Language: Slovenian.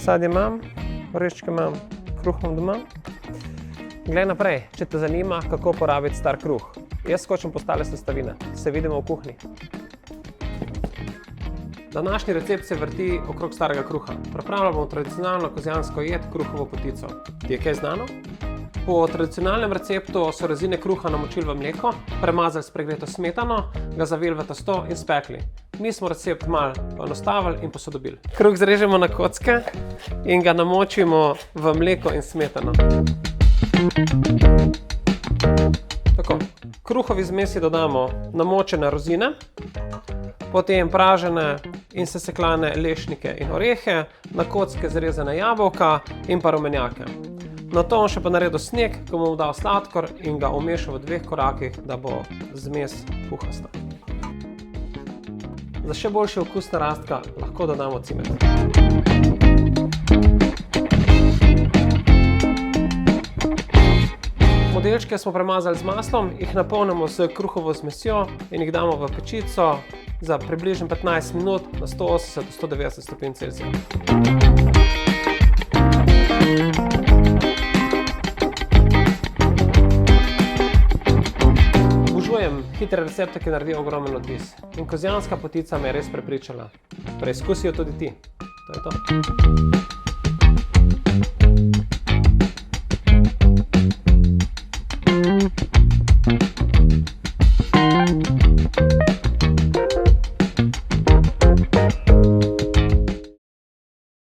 Sadje imam, oreščke imam, kruh imam doma. Glej naprej, če te zanima, kako porabiti star kruh. Jaz skočim po ostale sestavine. Se vidimo v kuhinji. Današnji recept se vrti okrog starega kruha. Pripravljamo tradicionalno kozjansko jed, kruhovo potico. Ti je kaj znano? Po tradicionalnem receptu so rezine kruha namočili v mleko, premazali s pregreto smetano, ga zavili v testo in spekli. Mi smo recept malo poenostavili in posodobili. Kruh zrežemo na kocke in ga namočimo v mleko in smetano. Tako. Kruhovi zmesi dodamo namočene rozine, potem pražene in sesekljane lešnike in orehe, na kocke zrezane jabolka in pa rumenjake. Nato bom še pa naredil sneg, ko bom dal sladkor in ga umešal v 2 korakih, da bo zmes puhasta. Za še boljši okus narastka lahko dodamo cimet. Modelčke smo premazali z maslom, jih napolnimo s kruhovo zmesjo in jih damo v pečico za približno 15 minut na 180–190 stopinj Celzija. Obožujem hitre recepte, ki naredijo ogromen odvis. In kozjanska potica me je res prepričala. Preizkusi jo tudi ti. To je to.